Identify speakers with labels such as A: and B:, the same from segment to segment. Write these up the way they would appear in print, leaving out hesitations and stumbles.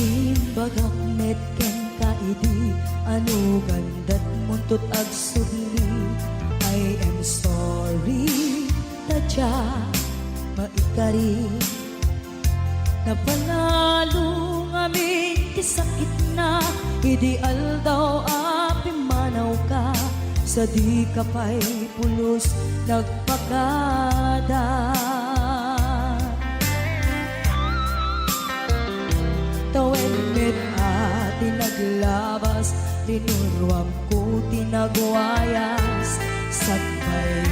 A: Imbagak met ken kaidi ano gandat muntot ag subli. I am sorry tadya maikari napanalo ngamin ti sakit na ideal daw api manaw ka sa di kapay pulos nagpakada. Tawen met ati naglabas dinurwam ko tinagwayas sagbay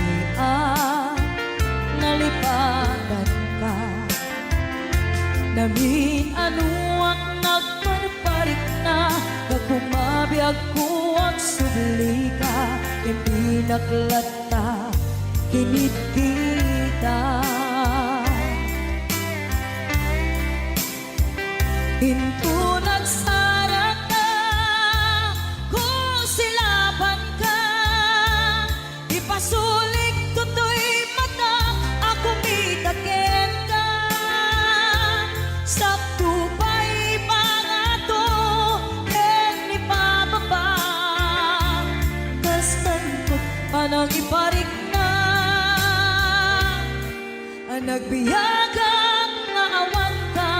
A: nalipatan ka namin anuak nagparparik na nagkumabiyag ko ang subli ka ipinaklata kinit kita. Hinto nagsara ka, kung silaban ka, ipasulik tutoy mata, ako mitakin ka. Sakto pa'y pangato, ken ipababa, kastan ko panang iparik na, ang nagbiyagang nga awan ka.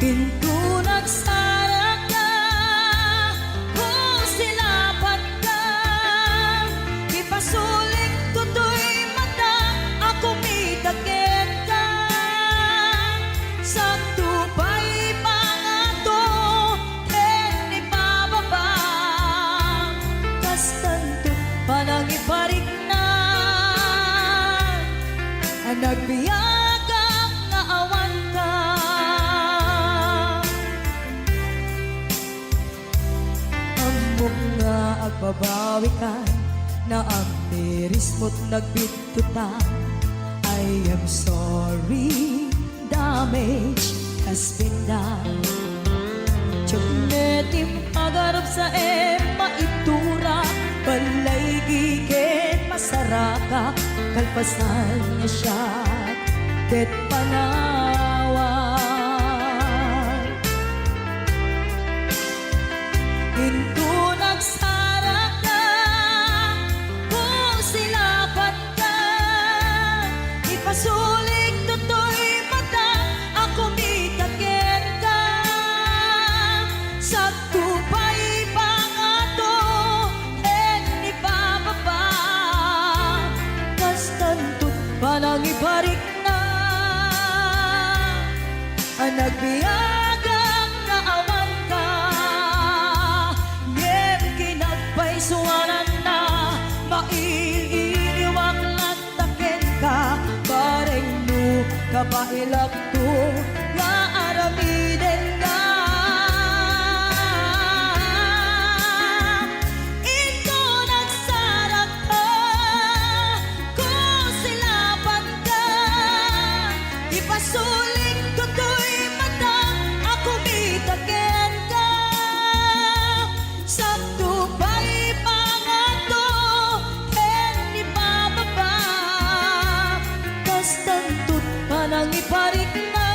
A: Pinto nagsara ka, kung silaban ka, ipasulik tutoy mata, ako mitakin ka. Sakto pa'y pangato, ken ipababa, kastanto panang iparik na, ang nagbiyagang nga awan ka. Nga agbabawi ka na ang miris mo't nagbitutan. I am sorry, damage has been done. Tiyognetim agarap sa maitura, balay gigen masaraka, kalpasan niya siya ket panawan. Hinto nagsara ka, kung silaban ka, ipasulik tutoy mata, ako mitakin ka. Sakto pa'y pangato, ken ipababa, kastantot panang ibarik na, ang nagbiyagang naawan ka. Suwanan na maiiwang lantakin ka, bareng mo kabailak to nga aramiden ka. Ito nagsarap ka, kung silaban ka, ipasulik tutoy mata, ako mitakin ka. Sakto pa'y pangato, ken ipababa, kastantot panang iparik na,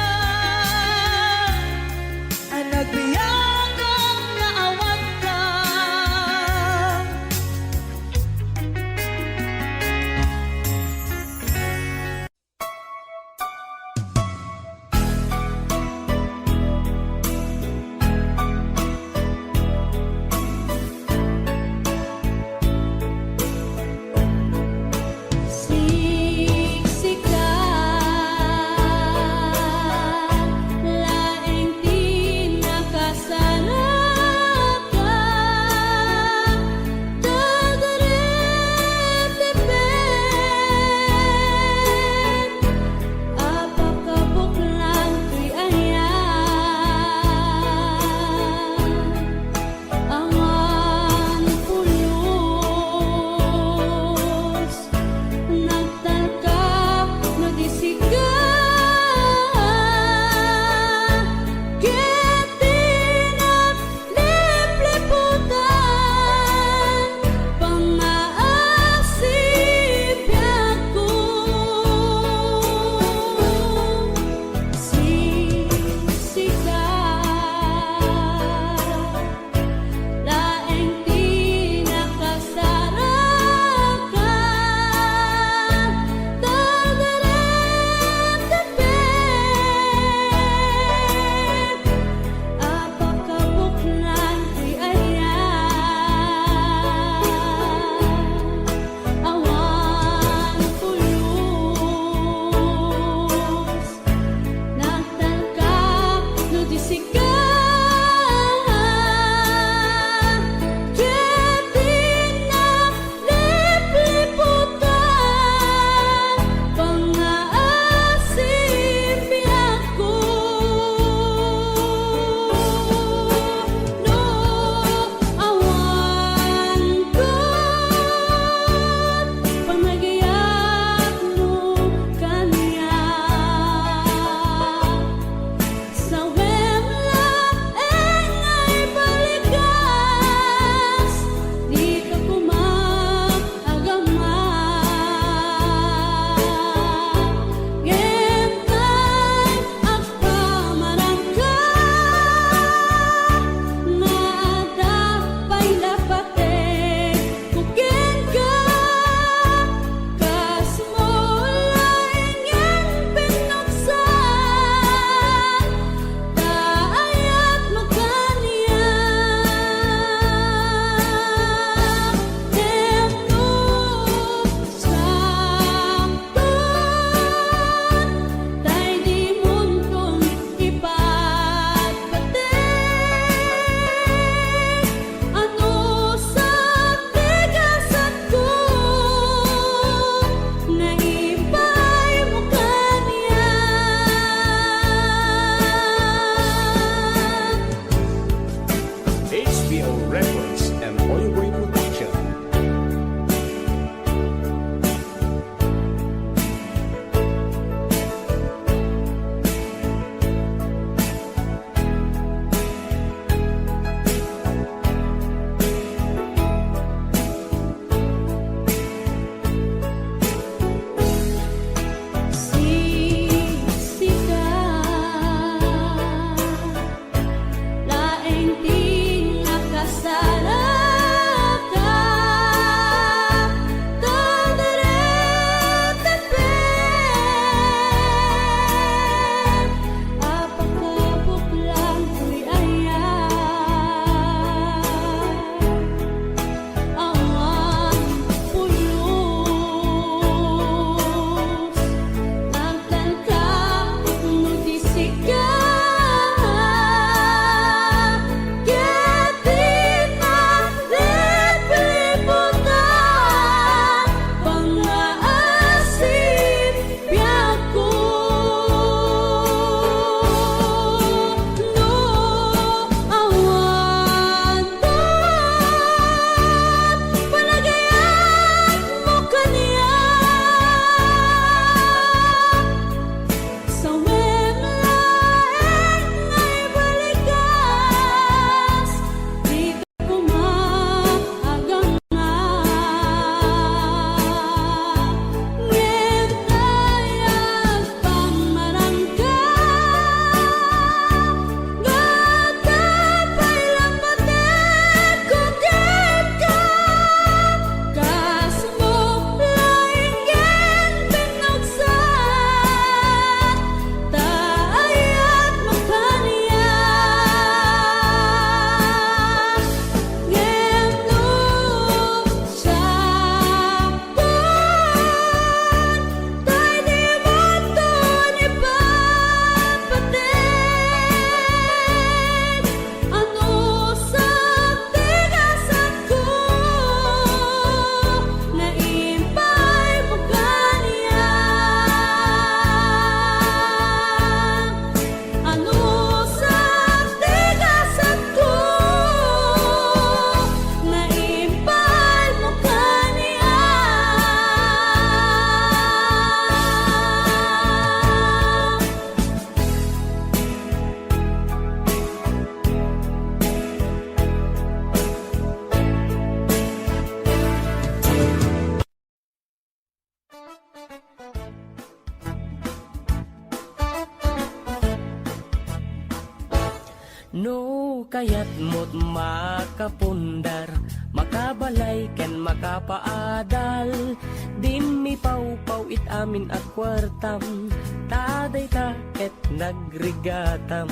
B: No kayat mo't makapundar, makabalay ken makapaadal. Di mi pau-pau it amin at kwartam, taday ta ket nagrigatam.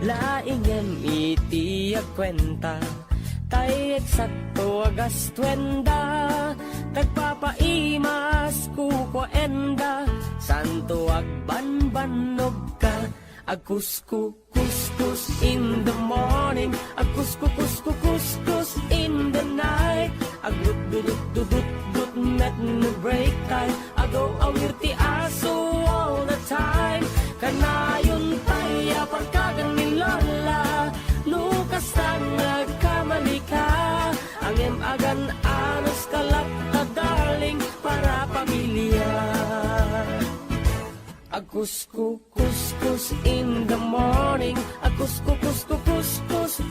B: Laingem iti agkwenta, tay eksakto agas twenda. Tagpapaimas kuko enda, santo agbanbanog ka. Agkuskus in the morning, agkuskus in the night. Agdudududududud met no break time, agaw awir ti aso all the time. Kanayon tayo pagkagan ni Lola, nukas tang nagkamali ka. Angem agan anos kalap na darling para pamilya. Agkuskus in the morning, agkuskus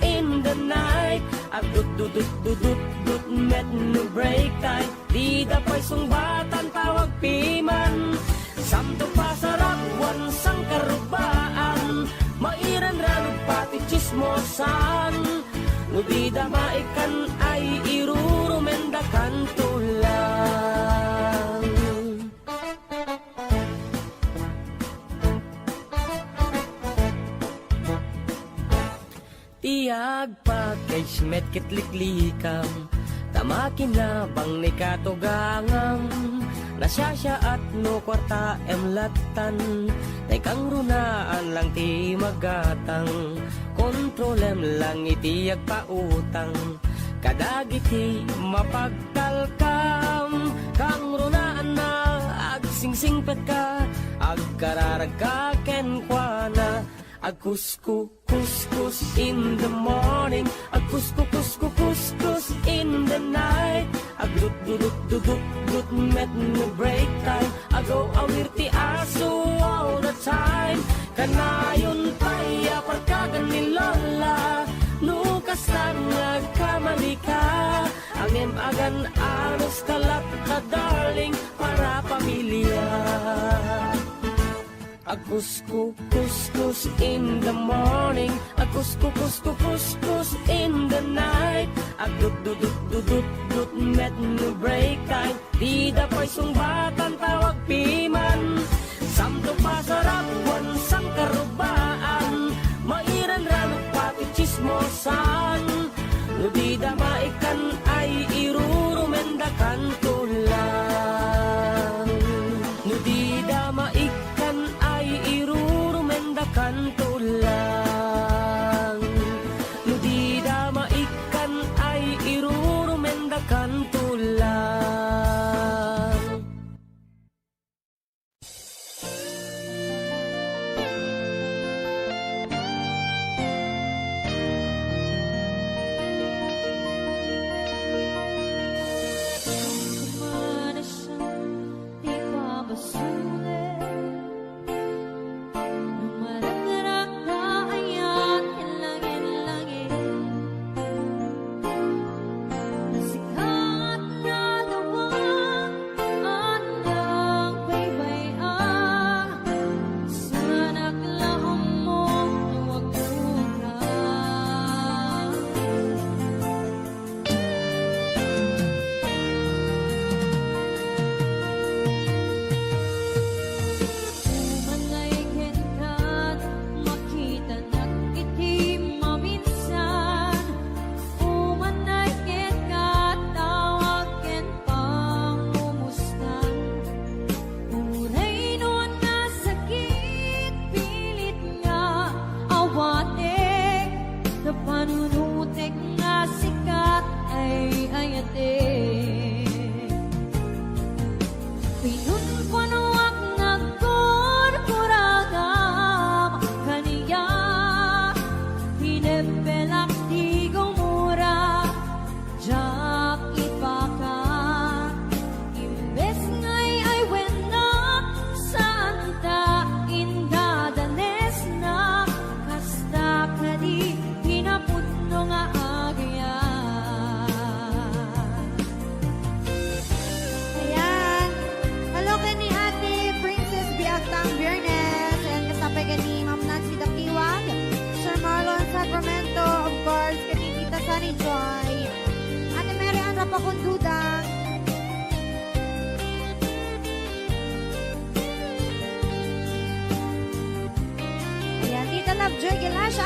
B: in the night. Agdudududududud met no break time, di da pa'y sungbatan tawag piman. Samto pasarap wansang karubaan, mairan ranong pati chismosan. No di da maikan ay irurumendakan tulang. Tiag package met kitliklikam, tamakin na bang ni katugangam. Nasyasya at no kwarta emlatan, tay kang runaan lang ti magatang. Kontrolem lang iti agpautang, kadagiti mapagtalkam. Kang runaan na agsingsingpet ka, agkararag ka kenkwana. Agkuskus in the morning, agkuskus in the night. Agdudududududud met no break time, agaw awir ti aso all the time. Kanayon tayo pagkagan ni Lola, nukas tang nagkamali ka. Angem agan anos kalap ka darling para pamilya. Agkuskus in the morning, agkuskus in the night. Agdudududududud met no break time, di da pa'y sungbatan tawag piman. Samto pasarap wansang karubaan, mairan ranong pati chismosan. No di da maikan ay irurumendakan tulang. No di da maikan ay irurumendakan tulang. No di da maikan ay irurumendakan tulang.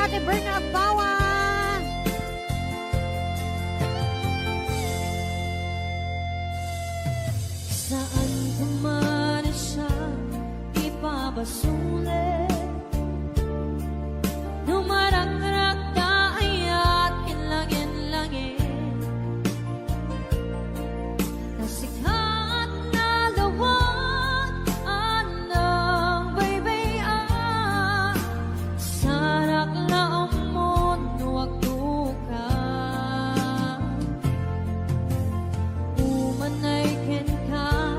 C: Ate Berna Agbawa.
A: Saan ko man siya ipabasulit, dumaragdag tayo at kinlangin-langin, nasikat na lawaan ng baybayan, sarak na ang mundo at dukan. Umanay ken ka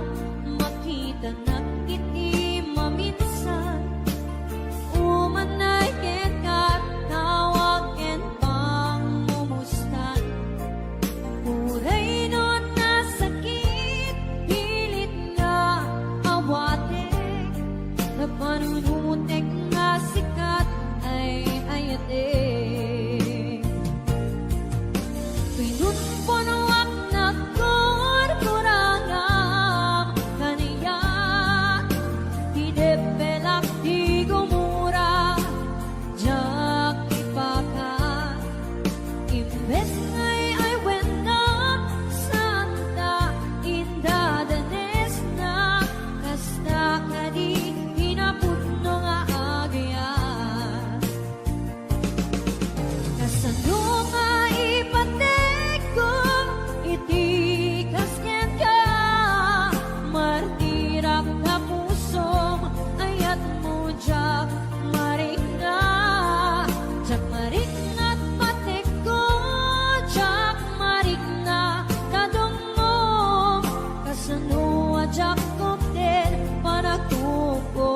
A: makita na kiti maminsan, umanay ken ka tawag ken pangmumustan. Uray nun na sakit, pilit nga awatek, na panunutek nga sikat ay ayatek. Pinunpunuak na kurkurangam kaniya, hidepelak di gumura, jak ipakat. Imbes ngay ay wena, santa inda danes na, kasta kadi hinapudno nga agyan. Kasano nga ipatek ko, iti kasken ka, martirak na pusom, ayat mo jak marik na, jak marik na't patek ko, jak marik na kadong mo, kasano a jak kopter panagtuko.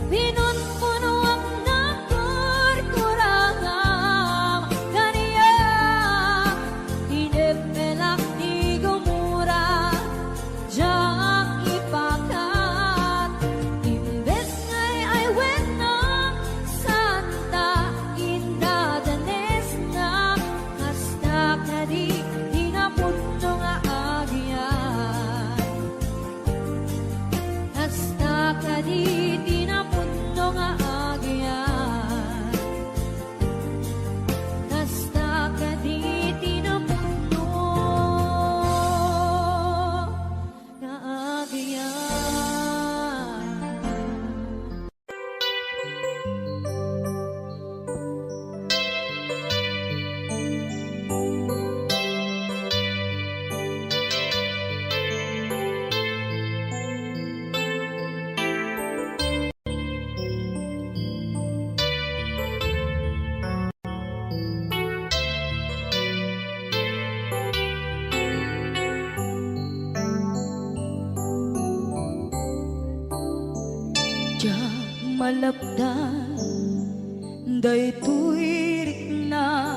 A: Pinunpunuak na kurkurangam kaniya, hinepelak di gumura, jak ipakat. Imbes ngay ay wena, santa inda danes na, kasta kadi hinapudno nga agyan. Kasta kadi tinapudno nga agyan. Kasta kadi tinapudno nga agyan. Diyak malabdan, daytoy rikna,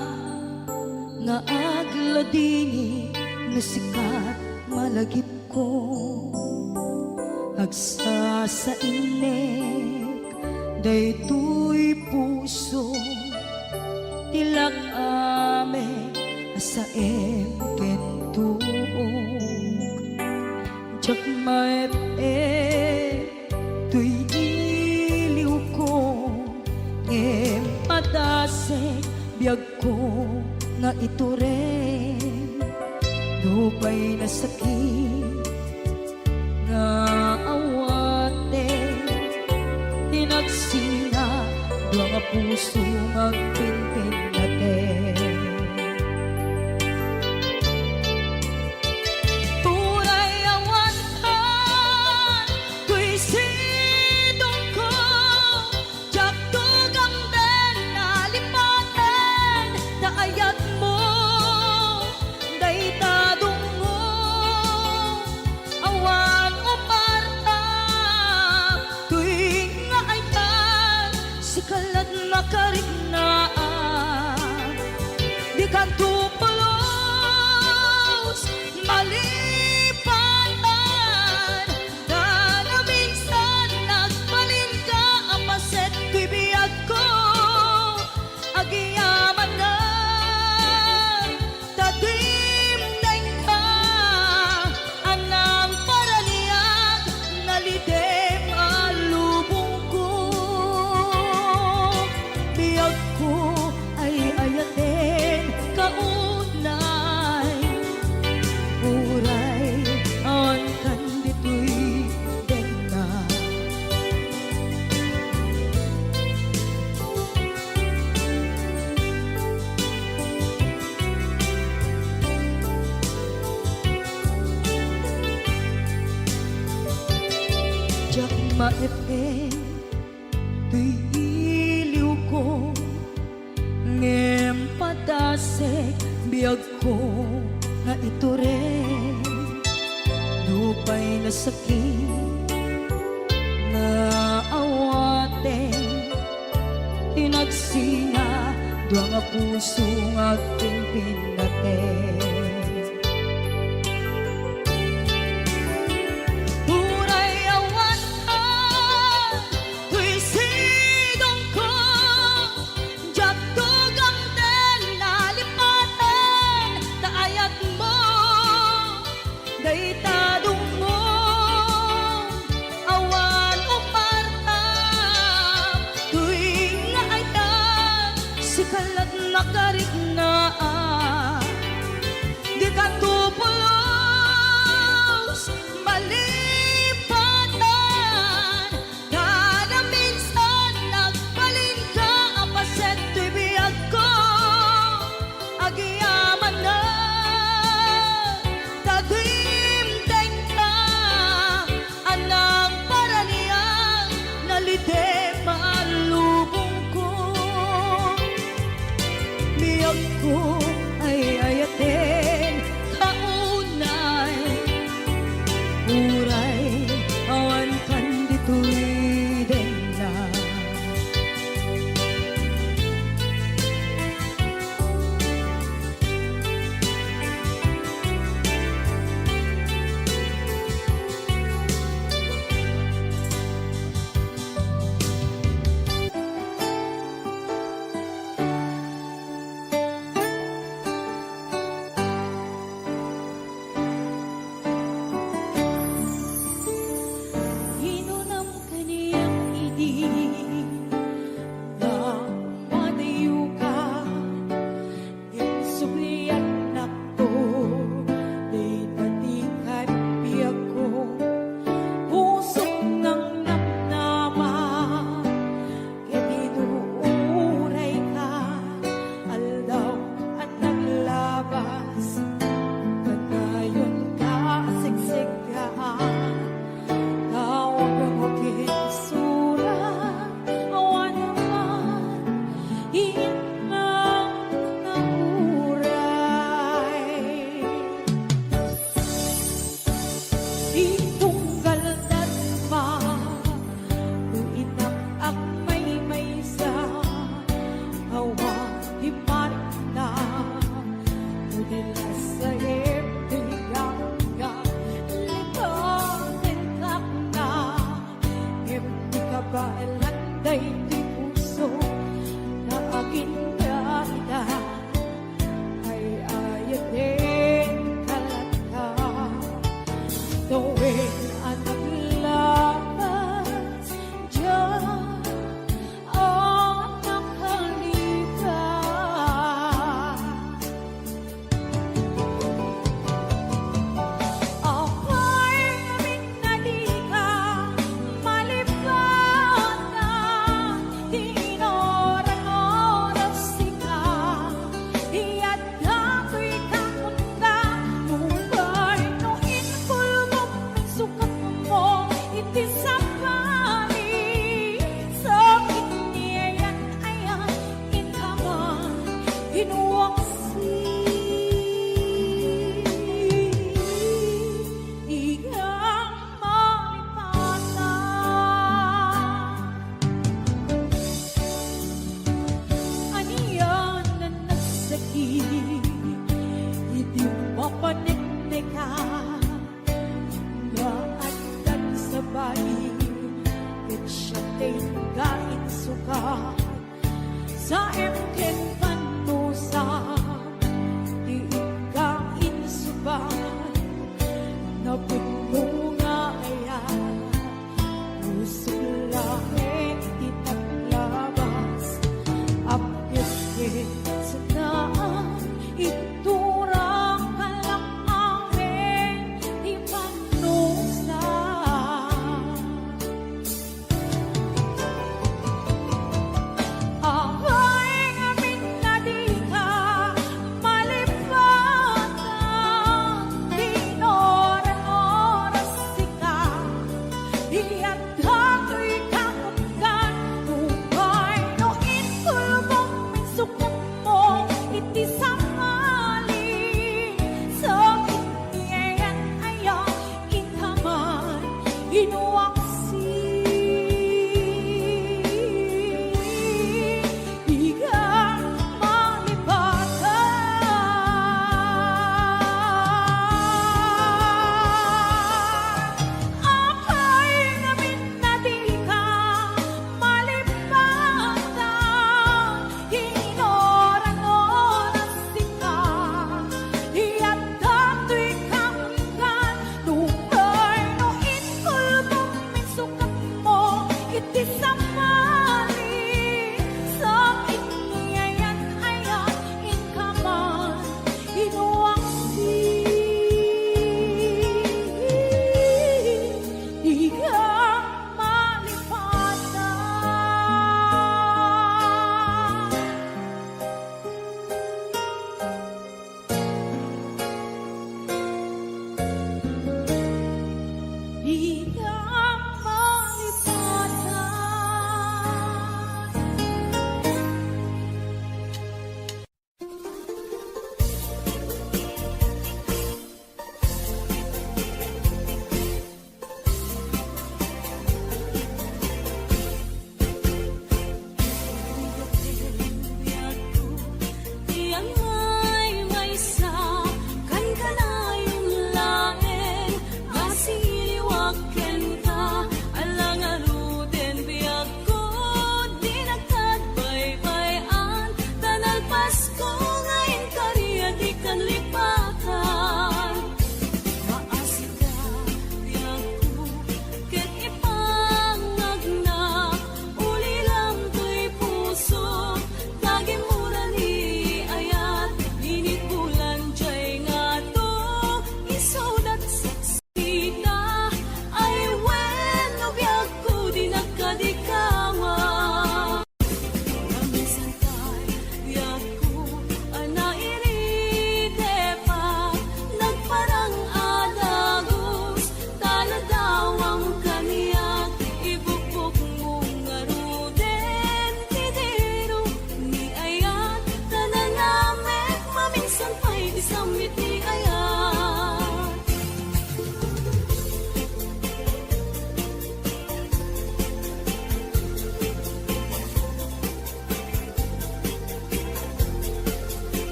A: nga agladini, nasikat malagip ko, agsa sa inek, daytoy puso, tilak ame, sa emkentuog, jak maep tuy iliw ko, ngem padasek biyag ko nga ito rin, dupay na sakit nga awate, tinagsinga dua nga puso magpinpin natin. Tunay awantan, tuy sidong ko, jak tugang den nalipaten, na ayat mo, daytadong mo, awan umarta, tuy nga ayan, sikalat makariknaan. maipin tuy iliw ko ngem padasek biyag ko nga ito rin dupay na sakit na awaten tinagsinga dua nga puso nga aking pinaten Uray awan ka tuy sidong ko jak tugang den nalipatan taayat mo daytadong mo awan uparta tuwing nga ayan si kalat nakarik na di ka tupulos malipatan kada minsan nagbalin ka apaset tuy biyag ko agiyaman na tagimdeng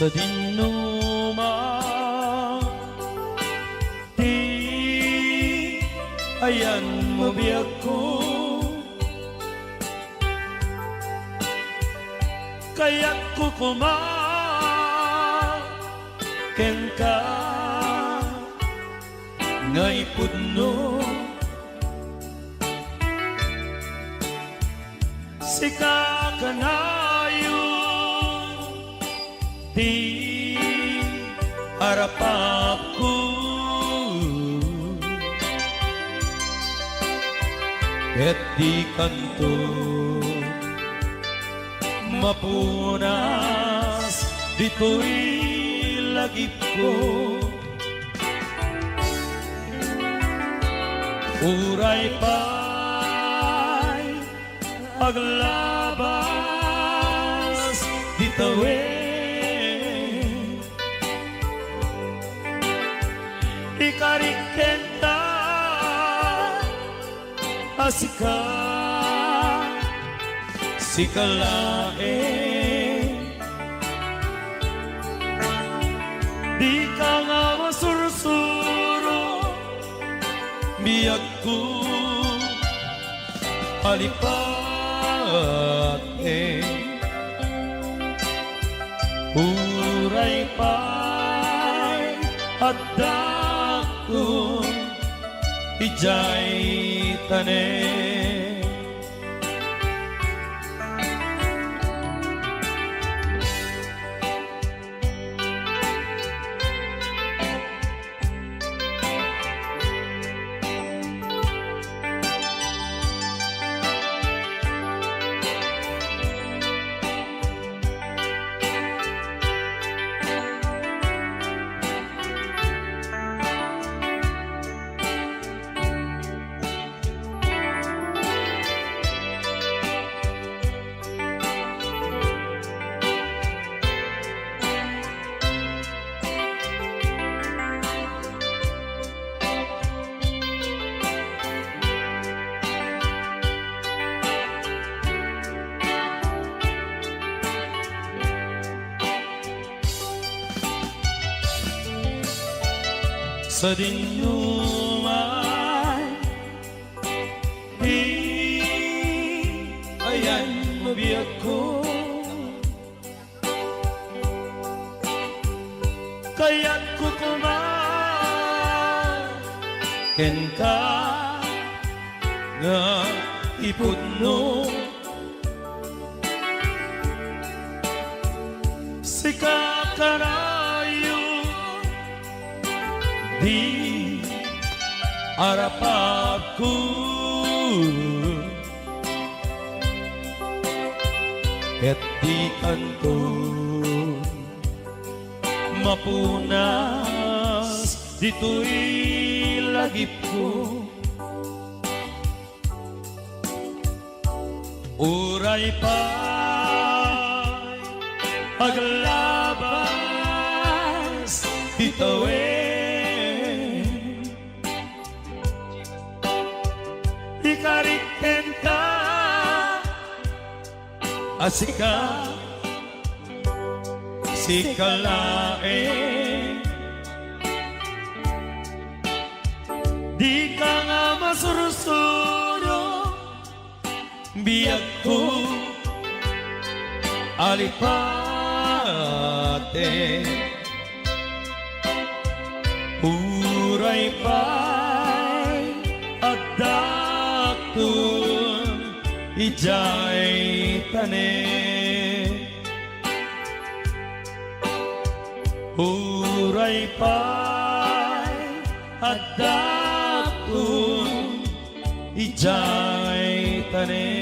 C: sa dinuma di ayan mo biyak ko kaya't kukumaken ka nga ipudno sika kanayo di harapap ko et di kanto mapunas dito'y lagip ko uray pa'y paglabas ditawin ikarikenta asika sikalain di ka nga masursuro biyag ko palipat uray pa'y addak ko ijay tanen sa dinuman di ayan mabiyak ko kaya't kukumaken ka nga ipudno sika karayo di arapap ko et di kanto mapunas dito'y lagip ko uray pa'y paglabas ditawin ikariken ka asika sikalain di ka nga masursuro biyag ko alipate uray pa'y agdakton ijay tanen uray pa'y agdakton ijay tanen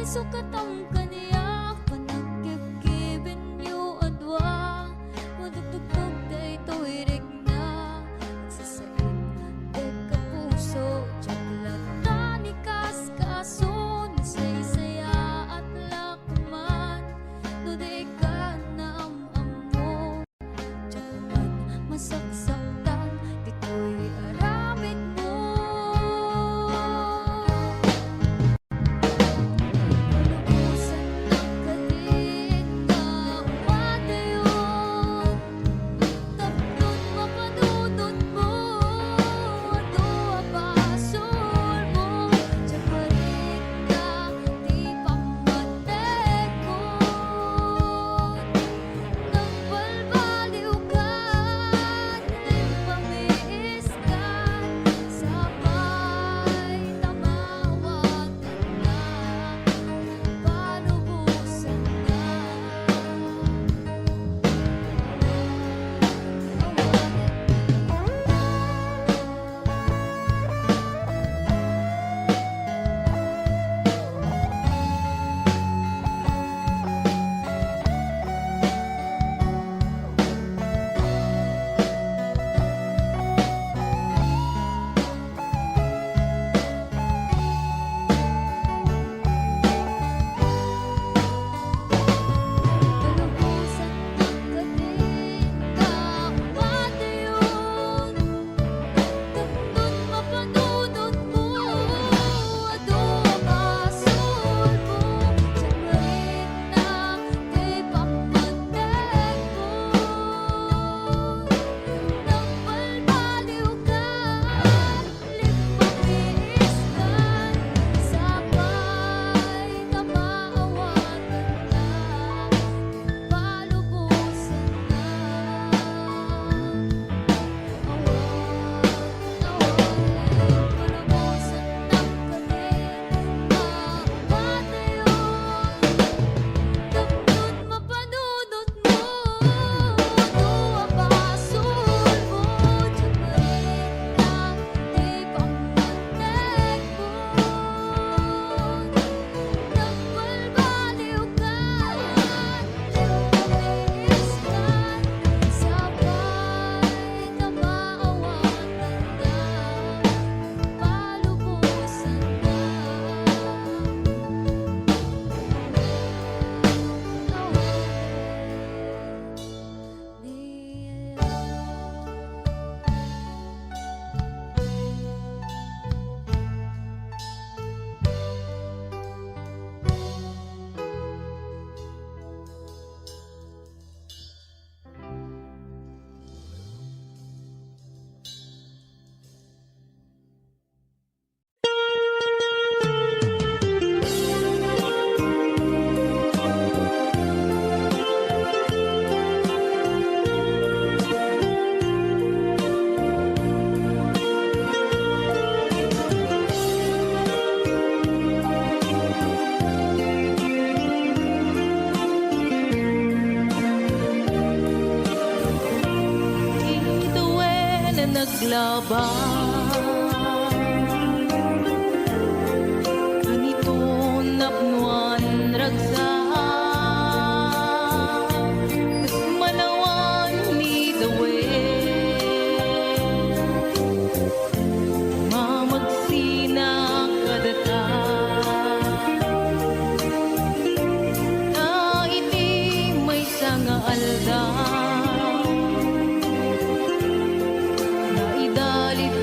A: sukat ang kaniya panagkibkibin yu adwa madugtugtog da ito'y rigna nagsasain de kapuso tsaklata ni kaskaso nasaysaya at lakman no de ka na amamo tsakuman masaksaktan dito'y aramid mo Lubusan ng kadig na umadayon Taplon mapanunod mo Ato abasol mo Tsaparik na di pamatekon Nang balbaliw ka Lim pamiis ka Sabay tamawat na Palubusan na Lubusan ng kadig na umadayon Tatlon mapanunod mo Ato abasol mo Tsaparik na di pamatekon Nang balbaliw ka Lim pamiis ka Sabay tamaawatan na Palubusan na Palubusan ng kadig na umadayon Taplon mapanunod mo Ato abasol mo Tsaparik na di pamatekon Nang balbaliw ka Lim pamiis ka Sabay tamaawatan na Palubusan na Ituwe na naglaban Ganito napnuan ragsa Kas manawan ni dawe Mamagsina kadata Na iti may sanga aldaw Naidalit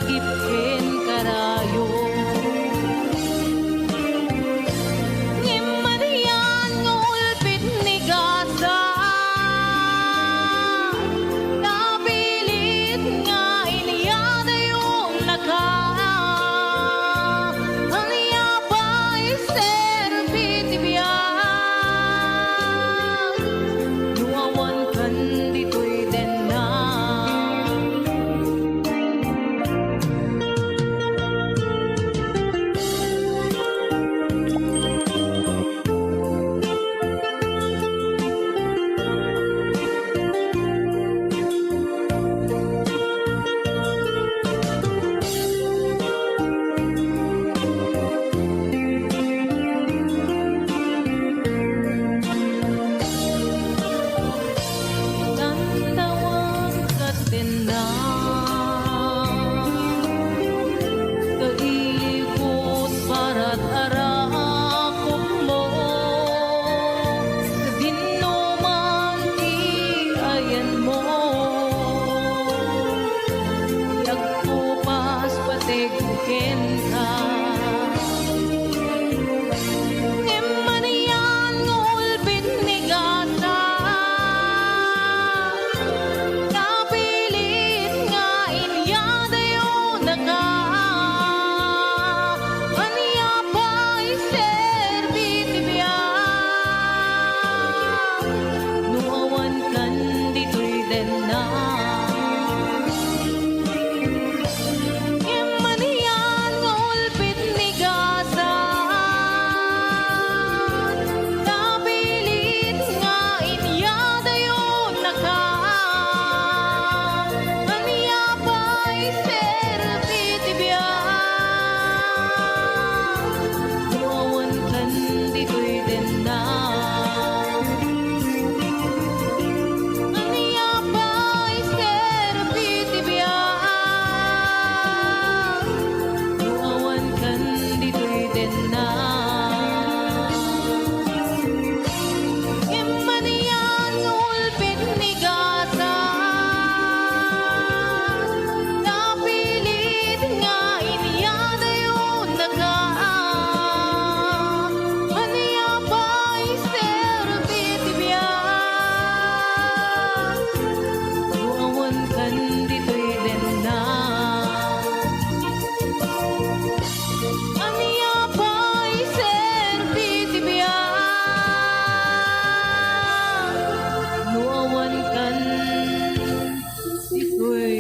A: dagipin karayo. Ngimarian ngulpit ni gasa, nabilit nga iniyada yung naka. Aniya ba'y serbitibiyang, nuawan kan dito'y denna. Tandawang katina, kaibot para't arakok mo, dinuman di ayan mo, yagpupas pategukin ka. Ngimanian ngulbit ni gasa, kapilit nga inyada yung naka. Aniya ba'y serbitibiyang, nuawan kan dito'y denna. Ngimanian ngulbit ni gasa, kapilit nga inyada yung naka. Aniya ba'y serbitibiyang, nuawan kan dito'y denna. Aniya ba'y serbitibiyang, nuawan kan dito'y denna. Ngimanian ngulpit ni gasa, kapilit nga inyada yung naka. Aniya ba'y serbitibiyang, nuawan kan dito'y denna. Aniya ba'y serbitibiyang, nuawan kan dito'y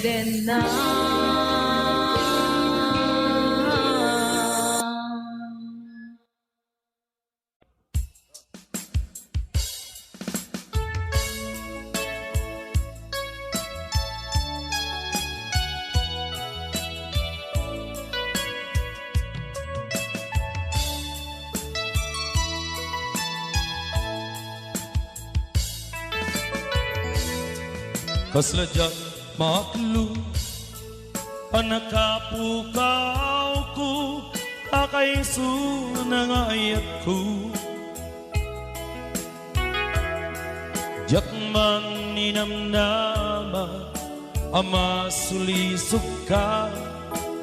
A: denna.
C: Kasladyan maklu panakapukaw ko akay sunangayat ko Jakman ninamnama ama sulisok ka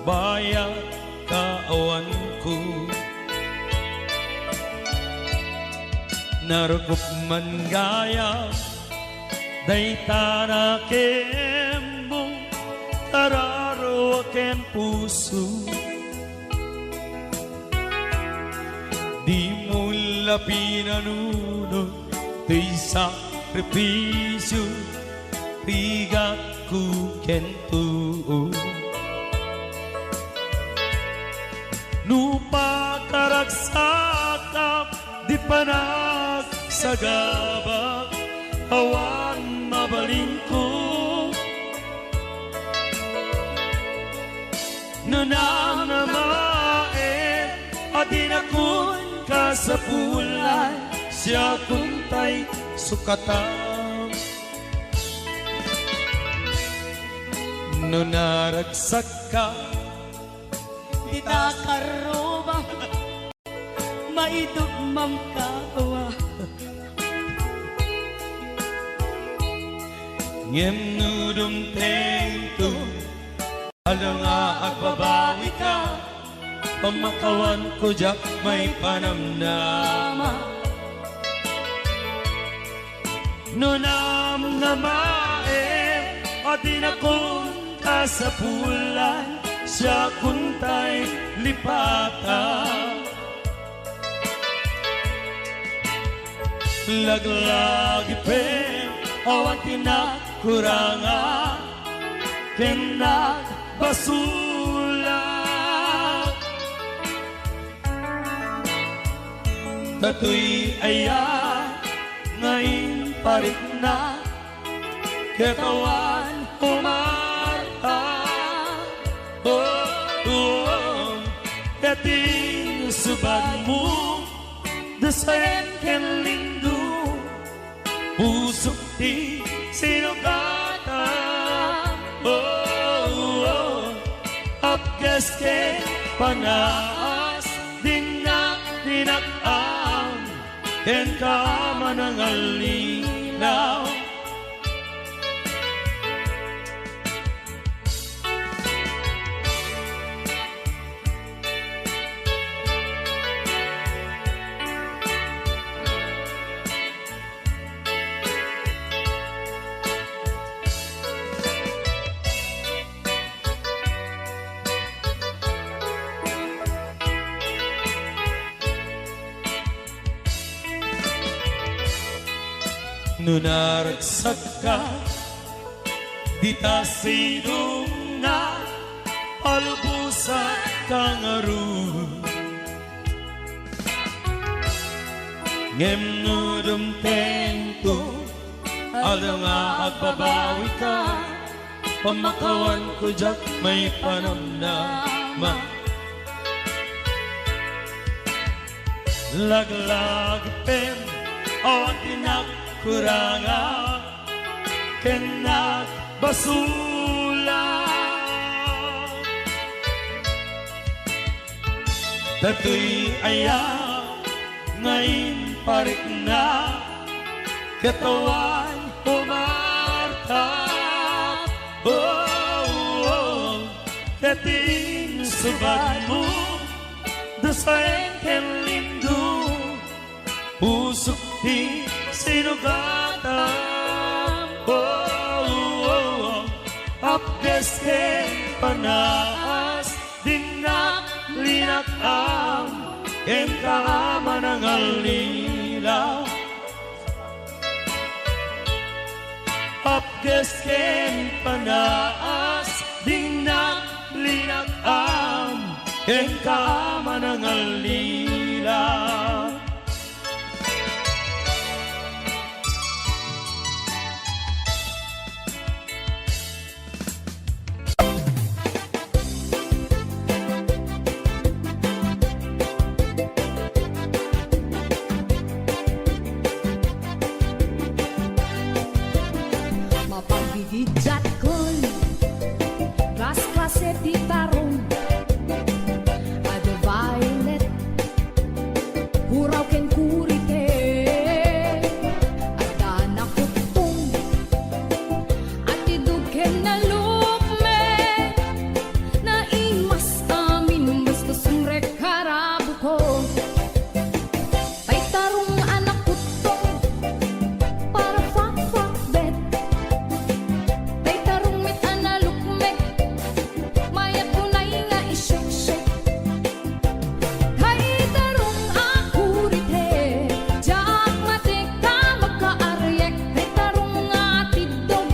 C: bayat kaawan ko Narukop man gaya Day tarakembo tararo aken puso Di mo lapinanunod Tuy sakripisyo Pigat ko kentuo Nupa karagsakap Di panagsagabak Awan mabaling ko Nananamae At inakun ka sa pulay Siya kuntay sukatan Nunaragsak ka
A: Di ta karuba, maidugmang katawa.
C: Ngem nudum tengto alam nga agbabawi ka, pamakawan ko jak may panamnama. Nunam na maem, o di na kung kasapulan, siya kuntay lipata. Laglagi pen, o ang tinakuranga, kinagbasula. Tato'y ayan, ngayon parik na, katawan umarta. Kating subad mo, dasayang ken lindo, pusok di sinugata. Apkes ken panaas, dinakam, ken kama ng alinaw. Nunaragsak ka, di ta sinong na albusan kang aru. Ngem nudum tento, alam nga agbabawi ka, pamakawan ko jak may panamnama. Laglag pen, o tinak kuranga, kenak basula. Tato'y ayaw, ngayon parik na, katawan umarta. Kating subad mo, dasayang ken lindo, pusok di sinugata. Apkes ken panaas, dinaklinakam, ken kama ng alilaw. Apkes ken panaas, dinaklinakam, ken kama ng alilaw.
A: Mapagbibidjat kon, klase di tarong, ado violet, huraw ken kurite, ada na kutong, at idug ken nalukme, na imas amin basta sumrek harabu ko. Tay tarong anak kutong, para fak-fak bet. Tay tarong mit analukmek, mayat unay nga isyek-syek. Tay tarong akurite, jak matik ka magkaaryek. Tay tarong nga tidog,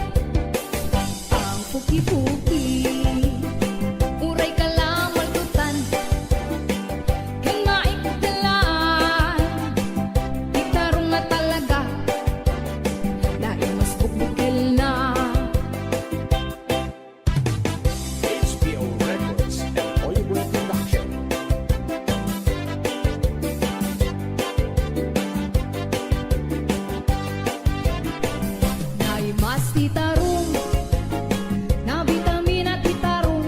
A: ang puki-puki, uray ka lamal tutan, ken maikdalan. Tay tarong nga talaga, dahil mas bukbukil na.
D: HBO Records and Oliver Production.
A: Dahil mas titarong, na vitamina titarong,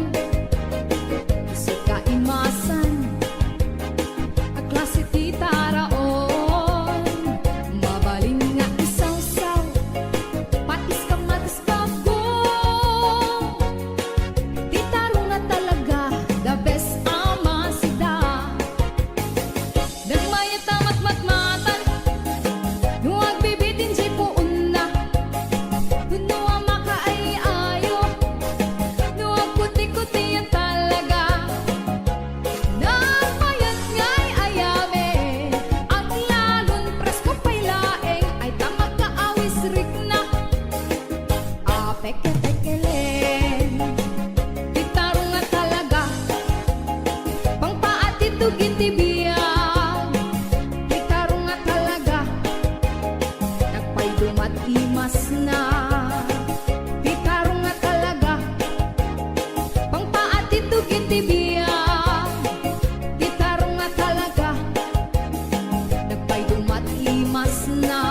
E: tugin ti biyan, ti tarong nga talaga, nagpaydumat imas na. Ti tarong nga talaga, pangpaat ti tugin ti biyan, ti tarong nga talaga, nagpaydumat imas na.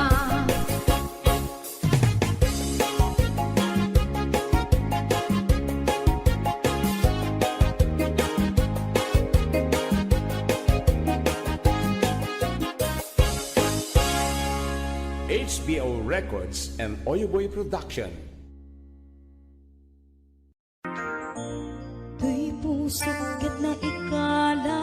D: HBO Records and Oyoboy Production.
A: Tuy puso ket na ikala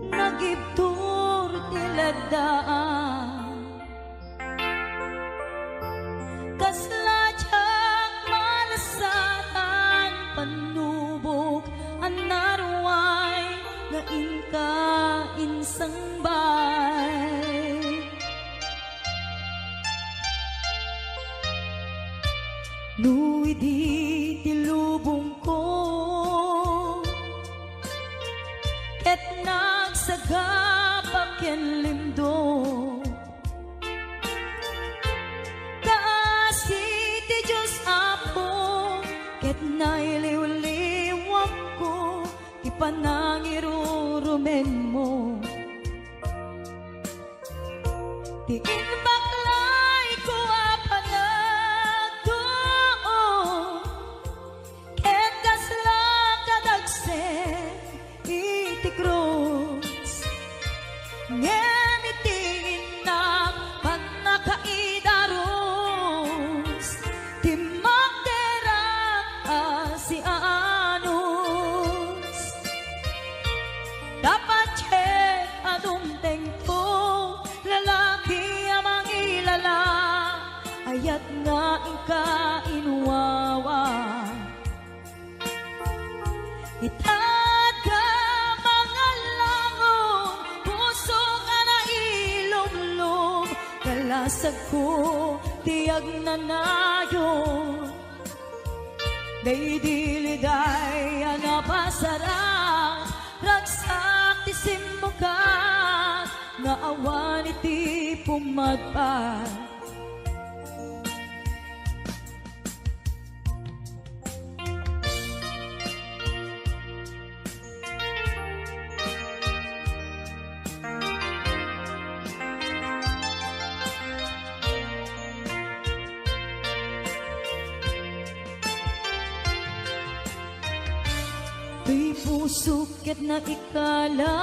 A: nagibtur tiladaan kasladyak malasatan panubok anarway nga inka insang bay Nui di tilubong ko et nagsagabak ken lindo Kaasi ti Diyos Apo ket nailiw-liwak ko ti panangirurumen mo Ti inbaklay ko apanagdo ket kasla kadagsen iti krus ngem iti innak pannakaidaros ti magderak si anus dapat chet adumteng ko lalaki amang ilala ayat nga ingka inuwawa itad ka mga langon puso nga na ilumlum kalasag ko tiyag na nayon Daydiliday anapasarang ragsak ti simbukan nga awan iti pumadpad Tuy puso ket na ikala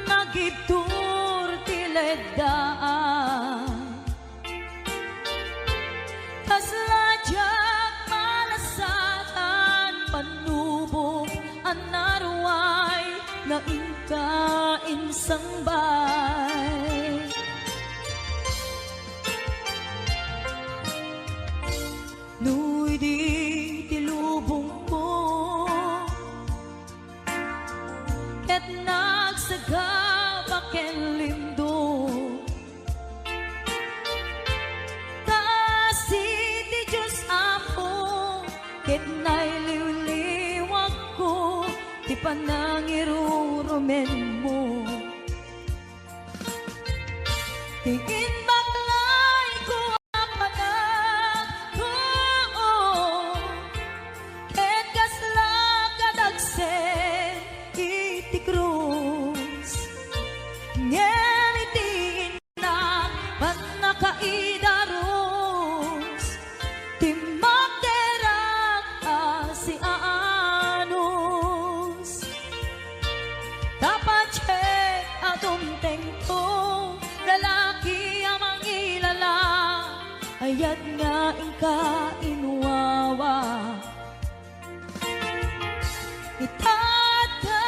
A: nagibtur ti leddaan kasladyak malasatan panubok anarway na inka insang bay Nui di tilubong ko ket nagsagabak ken lindo Kaasi ti Diyos Apo ket nailiw-liwak ko ti panangirurumen mo ti inbaklay ko apanagdo ket kasla kadagsen iti krus ngem iti innak pannakaidaros ti magderak si anus dapat chet adumteng ko lalaki amang ilala ayat nga ingka inuwawa itad ka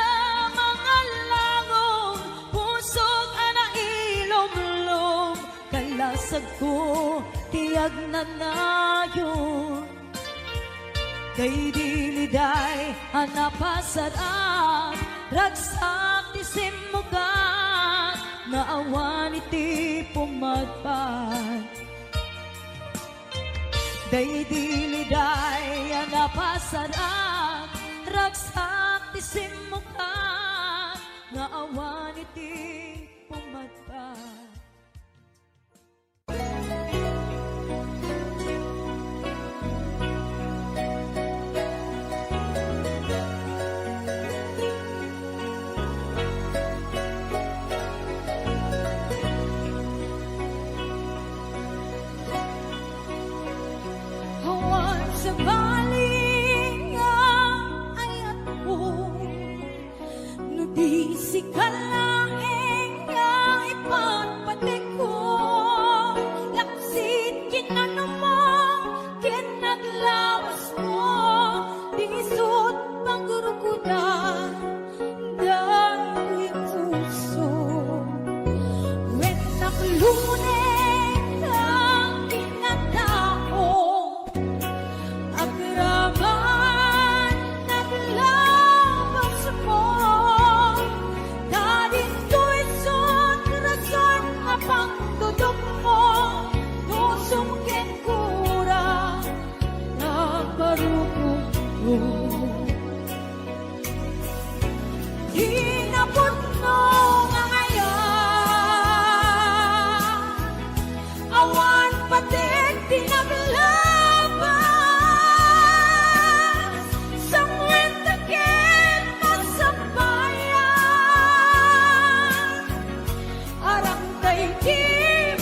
A: mga langon pusog ana ilumlum kalasag ko tiyag na nayon Daydiliday anapasarang ragsak ti simmukan nga awan iti pumadpad Daydiliday pasarap ragsak ti simukan nga awan iti pumadpat. Hawan sa baling ang ayat ko, no di si kalaeng nga ipagpatik ko. Laksit kinano mo, kinaglawas mo, dingisot panggurukudan, dahil puso. When nagluneng ang tinatao, agraman naglabas mo, dadin to'y son rason apang dudok mo, nosong kengkura nagbarukong mo. Hinapot mo nga ngayon, awan patik tinaglabas, sangwit agad masabayan, arang tayo di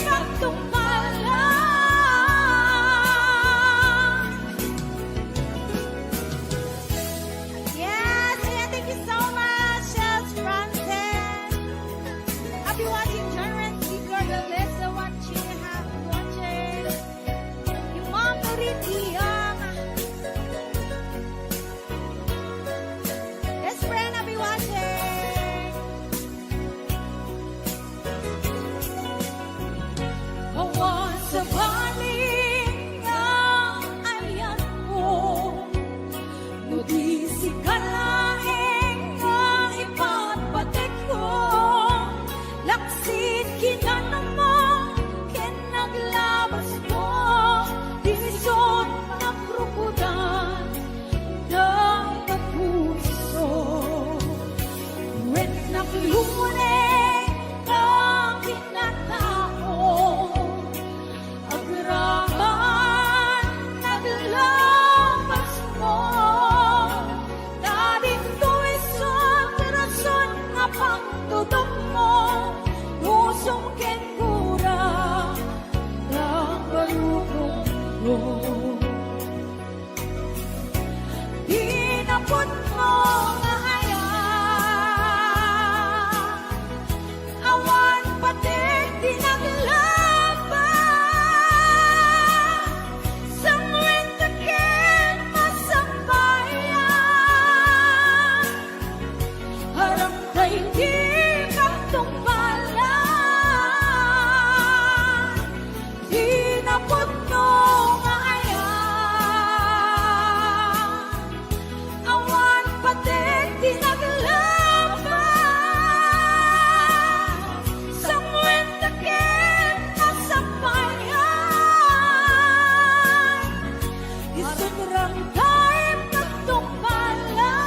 A: magtungkalan.
F: Yes, yeah, thank you so much, Chels Francis. I'll be watching John Rancy, Girl Alyssa watching, happy watching. Yung mom Noritiyang. Best friend, I'll be watching.
A: Hawan sa baling ang ayat mo, no di si kalaeng nga ipagpatik ko. Laksit kinano mo, kinaglabas mo, dinisyon na krukudan, dagat puso. When nagluneng ang tinatao, agraman naglabas mo, dadin to'y son rason nga pagdudok mo, nosong kengkura nagbarukong mo. Hinapot mo nga hayaan, awan patik tinaglabas, sangwit agad masabayan, harap tayo di magtungkalan. Hinapot mo nga hayaan, awan patik tinaglabas, sangwit agad masabayan, isudrang tayo magtungkalan,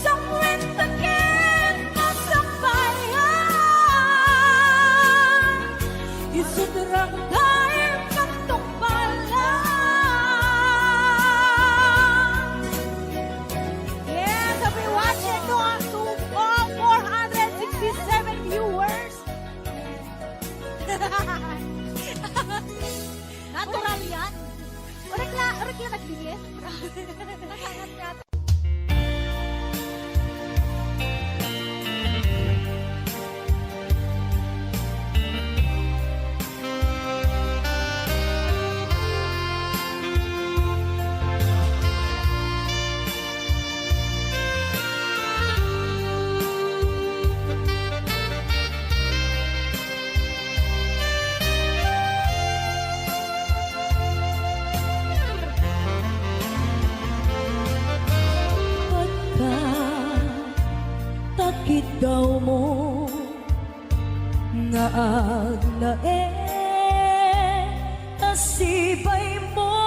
A: sangwit agad masabayan, isudrang tayo magtungkalan.
F: Yes, I'll be watching to all 467 viewers. Natural yan. Orek yan nagbigit. Nakangat natin.
A: Takit daw mo nga aglae, nasibay mo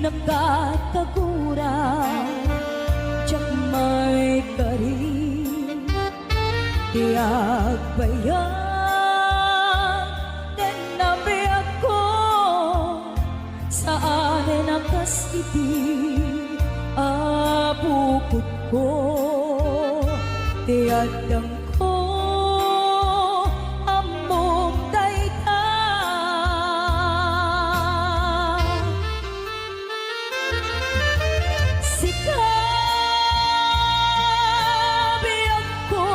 A: nakataguran Tiyak may karin Tiyak bayan Den nabi ako Saan nakasiti Abukod ko Tiadang ko Among dayta Sikabi ako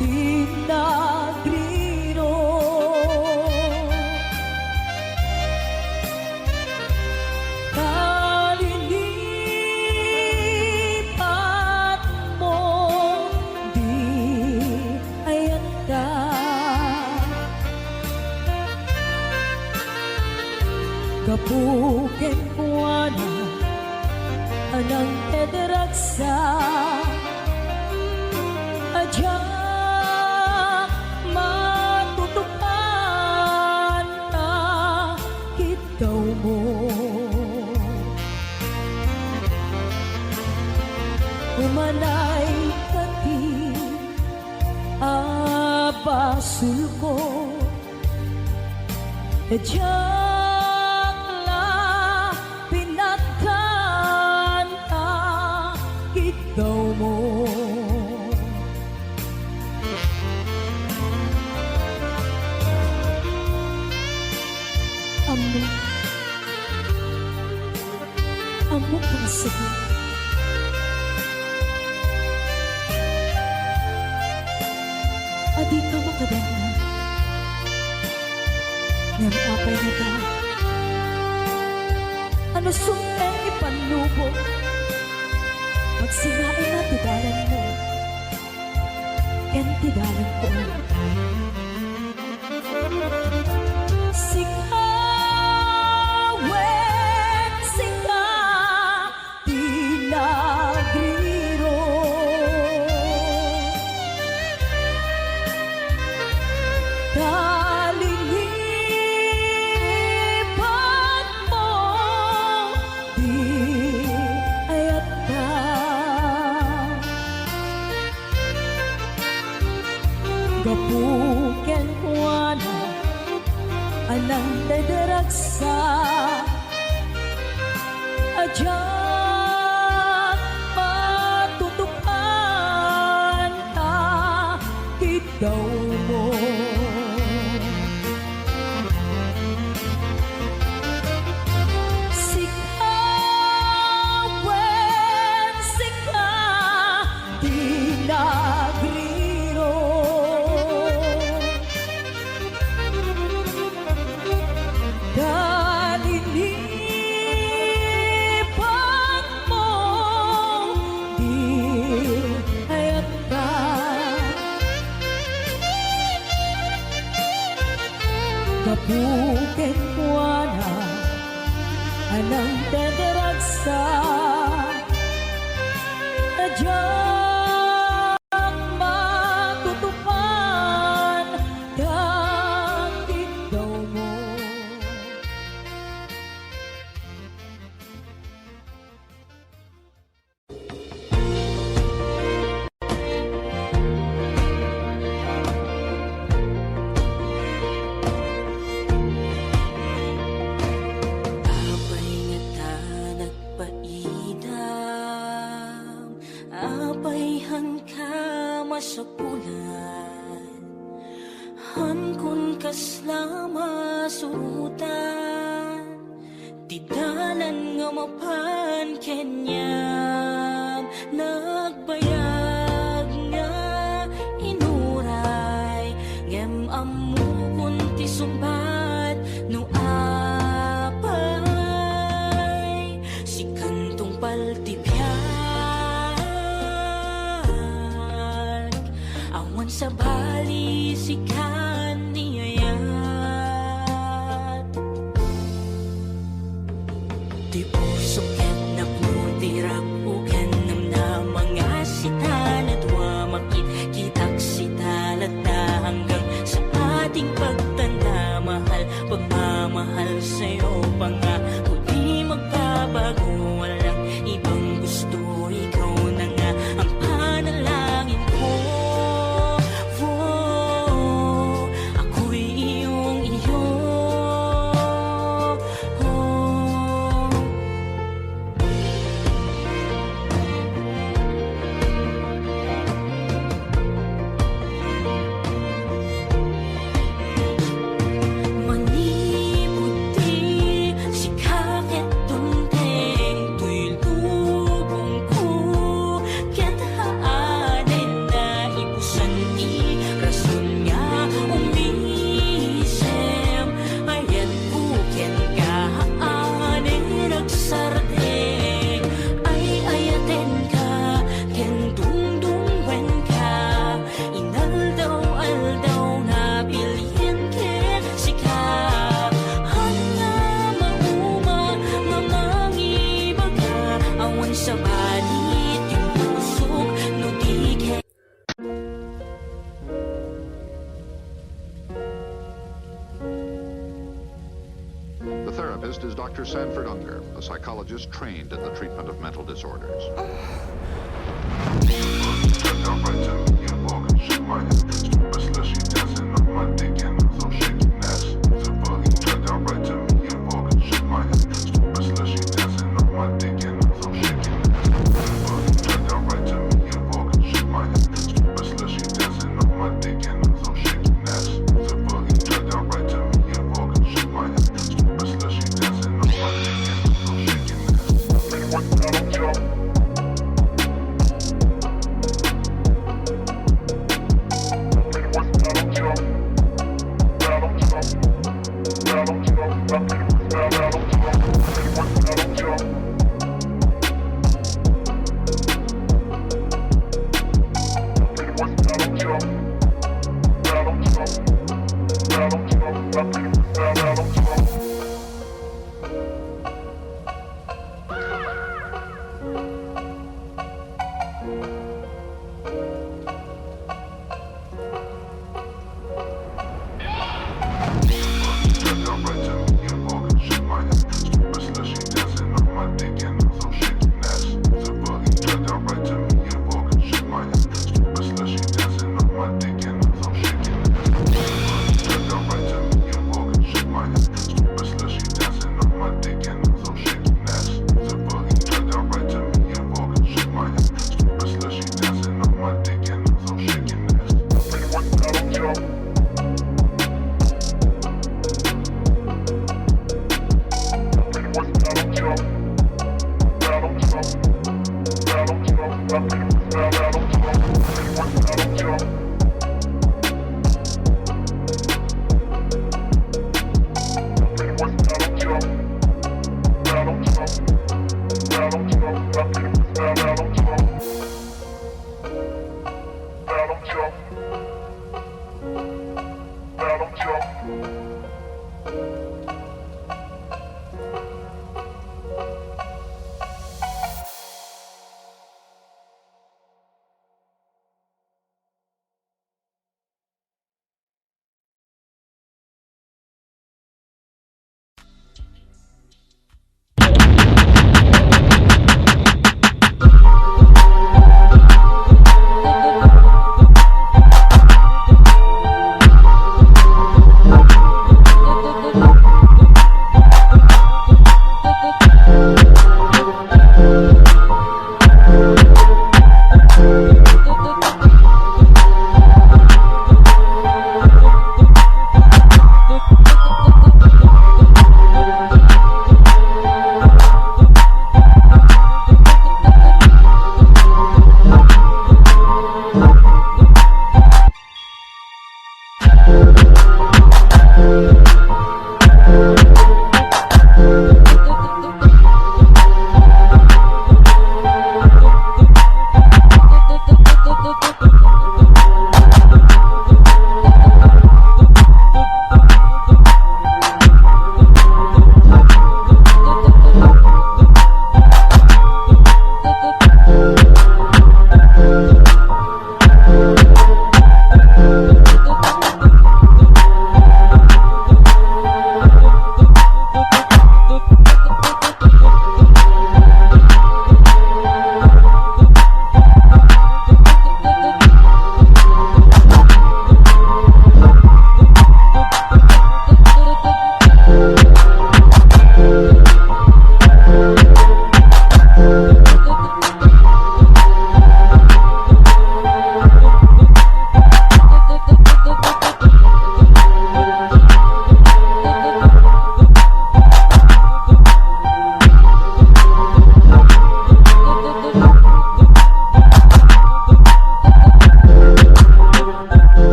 A: Tinagrino Kalilipat mo Di ayanda Kapukin ko na Anang tedragsa Adyak matutupan na Ikaw mo Umanay kati Abasul ko Adyak la pinagkanta Ikaw mo Amo pang sagot Adi ka makadama Ngam apay na ka Ano sumeng ipanlubog Magsinain na tidalan mo Ken tidalan ko Sikawen sika Tinagriro Kalilipat mo Di ayata Gapuken kuana Anang tedragsa Adyak matutupan ta Ikaw mo Sikawen sika Tinagriro Kalilipat mo Di ayata Kapuken kuana Anang tedragsa Adyak matutupan Dan ikaw mo
B: Apay nga ta nagpaidam Apayhan ka masapulan Han kun kasla masutan Tidalan nga mapan kenyam Nagbayag nga inuray Ngem amu kunti sumbat no apay Si kantong paltipyan Awan sa bali si kaniyayat Di pusok ket nagmutirap uken nam na mga sitan at wamakit kitak sitalat na hanggang sa ating pagtanda mahal pagmamahal sa'yo pa nga huli magpa
G: therapist is Dr. Sanford Unger, a psychologist trained in the treatment of mental disorders.